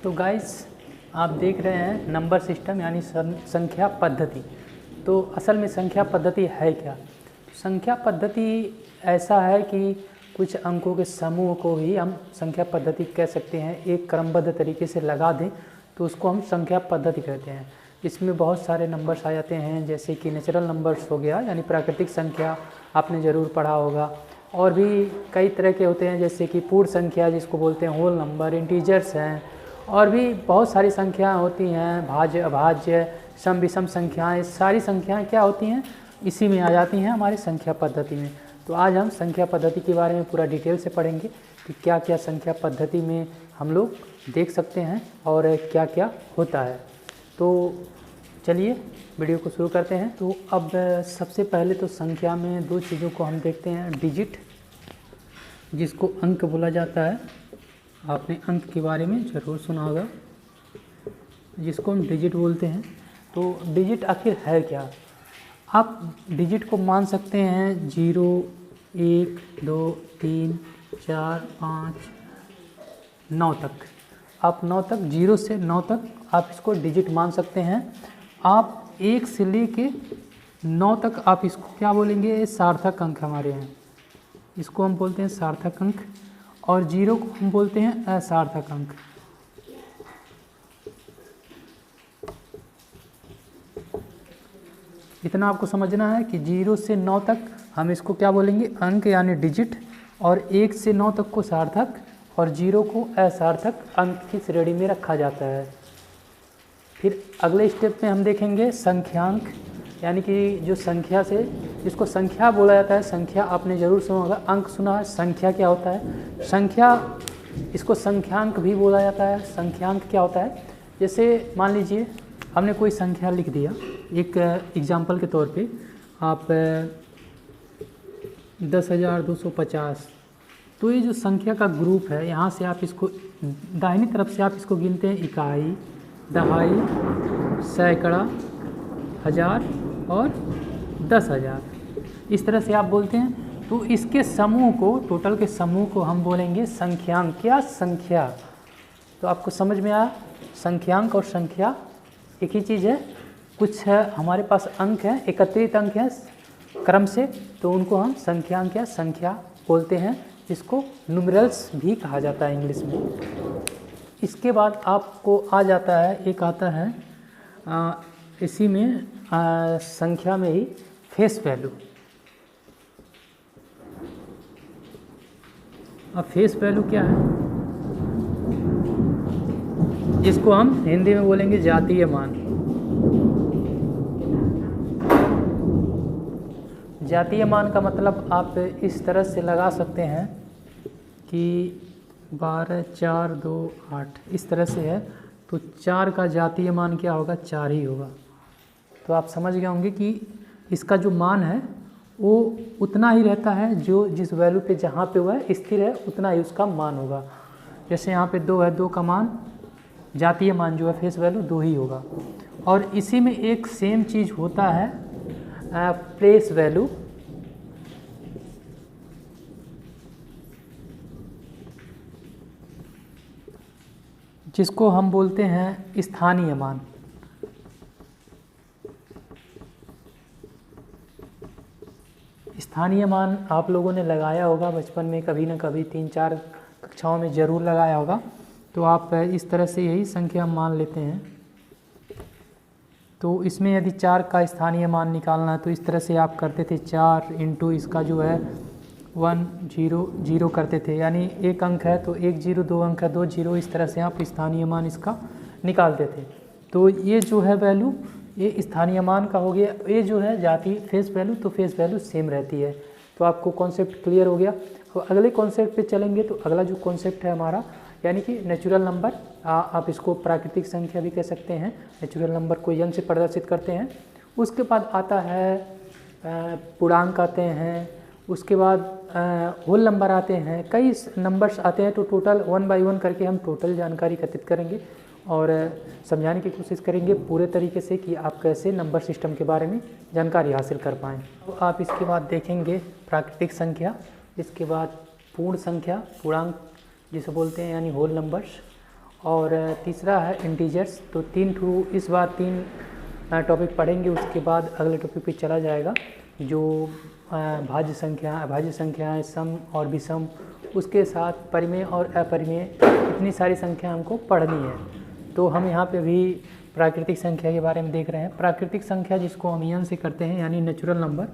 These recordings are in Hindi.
तो गाइस आप देख रहे हैं नंबर सिस्टम यानी संख्या पद्धति। तो असल में संख्या पद्धति है क्या? संख्या पद्धति ऐसा है कि कुछ अंकों के समूह को ही हम संख्या पद्धति कह सकते हैं। एक क्रमबद्ध तरीके से लगा दें तो उसको हम संख्या पद्धति कहते हैं। इसमें बहुत सारे नंबर्स आ जाते हैं, जैसे कि नेचुरल नंबर्स हो गया यानी प्राकृतिक संख्या, आपने ज़रूर पढ़ा होगा। और भी कई तरह के होते हैं, जैसे कि पूर्ण संख्या जिसको बोलते हैं, होल नंबर, इंटीजर्स हैं, और भी बहुत सारी संख्याएं होती हैं, भाज्य, अभाज्य, सम विषम संख्याएं। सारी संख्याएं क्या होती हैं, इसी में आ जाती हैं हमारी संख्या पद्धति में। तो आज हम संख्या पद्धति के बारे में पूरा डिटेल से पढ़ेंगे कि क्या क्या संख्या पद्धति में हम लोग देख सकते हैं और क्या क्या होता है। तो चलिए वीडियो को शुरू करते हैं। तो अब सबसे पहले तो संख्या में दो चीज़ों को हम देखते हैं, डिजिट जिसको अंक बोला जाता है। आपने अंक के बारे में ज़रूर सुना होगा, जिसको हम डिजिट बोलते हैं। तो डिजिट आखिर है क्या? आप डिजिट को मान सकते हैं 0, 1, 2, 3, 4, 5, 9 तक। आप 9 तक, 0 से 9 तक आप इसको डिजिट मान सकते हैं। आप 1 से लेके 9 तक आप इसको क्या बोलेंगे, सार्थक अंक हमारे हैं, इसको हम बोलते हैं सार्थक अंक। और 0 को हम बोलते हैं असार्थक अंक। इतना आपको समझना है कि 0 से 9 तक हम इसको क्या बोलेंगे, अंक यानी डिजिट। और 1 से 9 तक को सार्थक और 0 को असार्थक अंक की श्रेणी में रखा जाता है। फिर अगले स्टेप में हम देखेंगे संख्यांक, यानी कि जो संख्या से, जिसको संख्या बोला जाता है। संख्या आपने ज़रूर सुना होगा, अंक सुना है, संख्या क्या होता है, संख्या, इसको संख्यांक भी बोला जाता है। संख्यांक क्या होता है, जैसे मान लीजिए हमने कोई संख्या लिख दिया, एक एग्जाम्पल के तौर पे आप 10,250। तो ये जो संख्या का ग्रुप है, यहाँ से आप इसको दाहिनी तरफ से आप इसको गिनते हैं, इकाई, दहाई, सैकड़ा, हज़ार और 10,000, इस तरह से आप बोलते हैं। तो इसके समूह को, टोटल के समूह को हम बोलेंगे संख्यांक। क्या? संख्या। तो आपको समझ में आया, संख्यांक और संख्या एक ही चीज़ है। कुछ है हमारे पास अंक हैं, एकत्रित अंक हैं क्रम से, तो उनको हम संख्यांक या संख्या बोलते हैं, जिसको न्यूमेरल्स भी कहा जाता है इंग्लिश में। इसके बाद आपको आ जाता है, एक आता है इसी में संख्या में ही फेस वैल्यू। अब फेस वैल्यू क्या है, जिसको हम हिंदी में बोलेंगे जातीय मान। जातीय मान का मतलब आप इस तरह से लगा सकते हैं कि 12, 4, 2, 8 इस तरह से है। तो 4 का जातीय मान क्या होगा, 4 ही होगा। तो आप समझ गए होंगे कि इसका जो मान है वो उतना ही रहता है, जो जिस वैल्यू पे जहाँ पे वह स्थिर है उतना ही उसका मान होगा। जैसे यहाँ पे 2 है, 2 का मान, जातीय मान जो है फेस वैल्यू 2 ही होगा। और इसी में एक सेम चीज़ होता है प्लेस वैल्यू, जिसको हम बोलते हैं स्थानीय मान। स्थानीय मान आप लोगों ने लगाया होगा बचपन में, कभी ना कभी 3-4 कक्षाओं में ज़रूर लगाया होगा। तो आप इस तरह से यही संख्या मान लेते हैं। तो इसमें यदि 4 का स्थानीय मान निकालना है तो इस तरह से आप करते थे, 4 इंटू इसका जो है 1, 0, 0 करते थे, यानी एक अंक है तो 1 0, 2 अंक है 2 0, इस तरह से आप स्थानीय मान इसका निकालते थे। तो ये जो है वैल्यू, ये स्थानीय मान का हो गया। ये जो है जाती फेस वैल्यू, तो फेस वैल्यू सेम रहती है। तो आपको कॉन्सेप्ट क्लियर हो गया। तो अगले कॉन्सेप्ट पे चलेंगे। तो अगला जो कॉन्सेप्ट है हमारा, यानी कि नेचुरल नंबर, आप इसको प्राकृतिक संख्या भी कह सकते हैं। नेचुरल नंबर को यंग से प्रदर्शित करते हैं। उसके बाद आता है पूर्णांक आते हैं, उसके बाद होल नंबर आते हैं, कई नंबर्स आते हैं। तो टोटल 1 बाय 1 करके हम टोटल जानकारी एकत्रित करेंगे और समझाने की कोशिश करेंगे पूरे तरीके से कि आप कैसे नंबर सिस्टम के बारे में जानकारी हासिल कर पाएँ। तो आप इसके बाद देखेंगे प्राकृतिक संख्या, इसके बाद पूर्ण संख्या, पूर्णांक जिसे बोलते हैं यानी होल नंबर्स, और तीसरा है इंटीजर्स। तो इस बार 3 टॉपिक पढ़ेंगे, उसके बाद अगले टॉपिक पे चला जाएगा जो भाज्य संख्याएं, सम और विषम, उसके साथ परिमेय और अपरिमेय, इतनी सारी संख्या हमको पढ़नी है। तो हम यहाँ पे भी प्राकृतिक संख्या के बारे में देख रहे हैं। प्राकृतिक संख्या जिसको हम एन से करते हैं, यानी नेचुरल नंबर,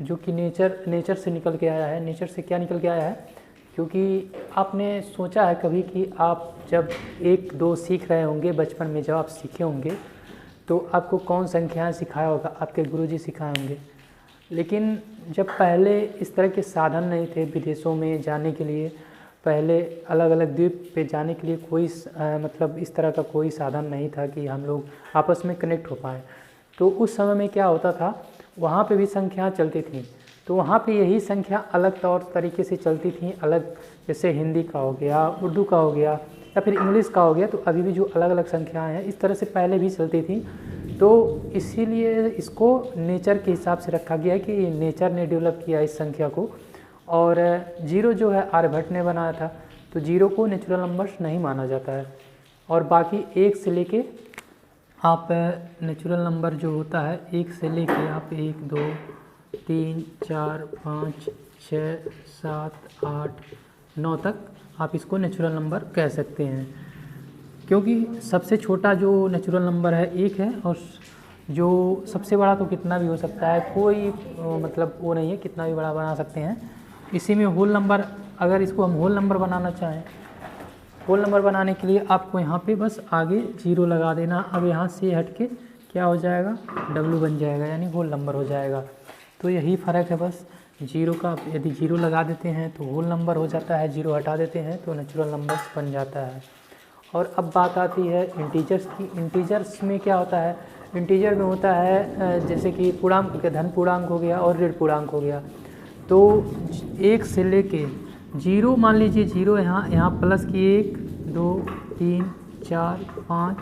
जो कि नेचर से निकल के आया है। नेचर से क्या निकल के आया है? क्योंकि आपने सोचा है कभी कि आप जब 1-2 सीख रहे होंगे बचपन में, जब आप सीखे होंगे तो आपको कौन संख्याएं सिखाया होगा? आपके गुरुजी सिखाए होंगे। लेकिन जब पहले इस तरह के साधन नहीं थे विदेशों में जाने के लिए, पहले अलग अलग द्वीप पे जाने के लिए कोई मतलब इस तरह का कोई साधन नहीं था कि हम लोग आपस में कनेक्ट हो पाए। तो उस समय में क्या होता था, वहाँ पे भी संख्याएं चलती थीं। तो वहाँ पे यही संख्या अलग तौर तरीके से चलती थी, अलग, जैसे हिंदी का हो गया, उर्दू का हो गया, या फिर इंग्लिश का हो गया। तो अभी भी जो अलग अलग संख्याएं हैं इस तरह से पहले भी चलती थी। तो इसीलिए इसको नेचर के हिसाब से रखा गया है कि नेचर ने डेवलप किया इस संख्या को। और 0 जो है आर्यभट्ट ने बनाया था, तो 0 को नेचुरल नंबर्स नहीं माना जाता है। और बाकी 1 से लेके आप नेचुरल नंबर जो होता है 1 से लेके आप 1, 2, 3, 4, 5, 6, 7, 8, 9 तक आप इसको नेचुरल नंबर कह सकते हैं। क्योंकि सबसे छोटा जो नेचुरल नंबर है 1 है, और जो सबसे बड़ा तो कितना भी हो सकता है, कोई मतलब वो नहीं है, कितना भी बड़ा बना सकते हैं। इसी में होल नंबर, अगर इसको हम होल नंबर बनाना चाहें, होल नंबर बनाने के लिए आपको यहाँ पे बस आगे 0 लगा देना। अब यहाँ से हट के क्या हो जाएगा, W बन जाएगा, यानी होल नंबर हो जाएगा। तो यही फ़र्क है बस। 0 का यदि 0 लगा देते हैं तो होल नंबर हो जाता है, 0 हटा देते हैं तो नेचुरल नंबर्स बन जाता है। और अब बात आती है इंटीजर्स की। इंटीजर्स में क्या होता है? इंटीजर में होता है जैसे कि पूर्णांक, धन पूर्णांक हो गया और ऋण पूर्णांक हो गया। तो 1 से लेके 0, मान लीजिए 0 यहाँ प्लस की 1, 2, 3, 4, 5,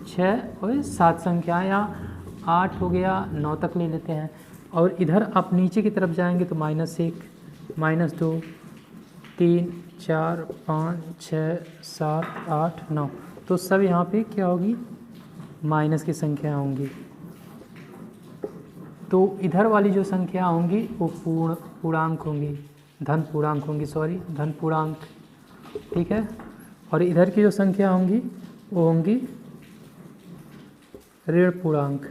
6 और 7 संख्या, या 8 हो गया, 9 तक ले लेते हैं। और इधर आप नीचे की तरफ जाएंगे तो -1, -2, 3, 4, 5, 6, 7, 8, 9, तो सब यहाँ पे क्या होगी, माइनस की संख्या होंगी। तो इधर वाली जो संख्या होंगी वो पूर्णांक होंगी, धन पूर्णांक होंगी, धन पूर्णांक, ठीक है। और इधर की जो संख्या होंगी वो होंगी ऋण पूर्णांक।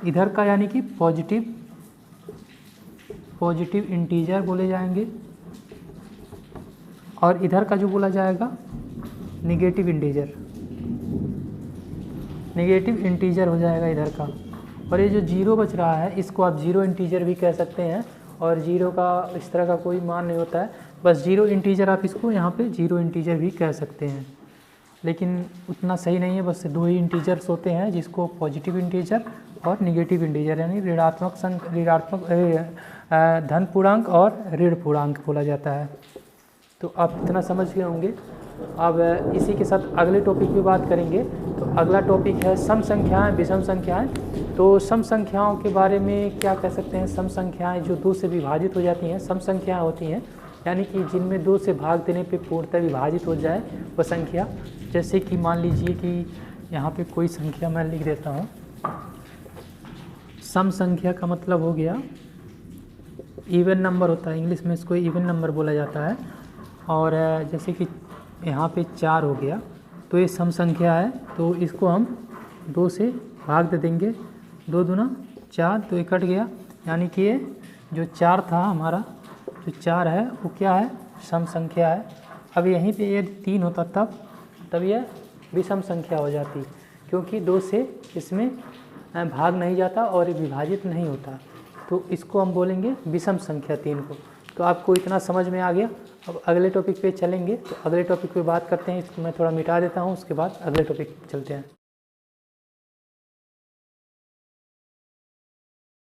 इधर का यानी कि पॉजिटिव इंटीजर बोले जाएंगे, और इधर का जो बोला जाएगा नेगेटिव इंटीजर हो जाएगा इधर का। और ये जो 0 बच रहा है इसको आप 0 इंटीजर भी कह सकते हैं। और 0 का इस तरह का कोई मान नहीं होता है, बस 0 इंटीजर, आप इसको यहाँ पे 0 इंटीजर भी कह सकते हैं। लेकिन उतना सही नहीं है, बस 2 ही इंटीजर्स होते हैं, जिसको पॉजिटिव इंटीजर और नेगेटिव इंटीजर, यानी धन पूर्णांक और ऋण पूर्णांक बोला जाता है। तो आप इतना समझ गए होंगे। अब इसी के साथ अगले टॉपिक की बात करेंगे। तो अगला टॉपिक है सम संख्याएं, विषम संख्याएं। तो सम संख्याओं के बारे में क्या कह सकते हैं? सम संख्याएं जो 2 से विभाजित हो जाती हैं, सम संख्याएं होती हैं, यानी कि जिनमें 2 से भाग देने पे पूर्णतः विभाजित हो जाए वह संख्या। जैसे कि मान लीजिए कि यहाँ पे कोई संख्या मैं लिख देता हूँ। सम संख्या का मतलब हो गया इवन नंबर होता है, इंग्लिश में इसको इवन नंबर बोला जाता है। और जैसे कि यहाँ पे 4 हो गया, तो ये सम संख्या है, तो इसको हम 2 से भाग दे देंगे। 2 दूना 4, तो ये कट गया, यानी कि ये जो 4 था हमारा, जो 4 है वो क्या है, सम संख्या है। अब यहीं पे ये 3 होता तब यह विषम संख्या हो जाती, क्योंकि 2 से इसमें भाग नहीं जाता और ये विभाजित नहीं होता, तो इसको हम बोलेंगे विषम संख्या 3 को। तो आपको इतना समझ में आ गया। अब अगले टॉपिक पे चलेंगे। तो अगले टॉपिक पे बात करते हैं, इसको मैं थोड़ा मिटा देता हूँ, उसके बाद अगले टॉपिक पे चलते हैं।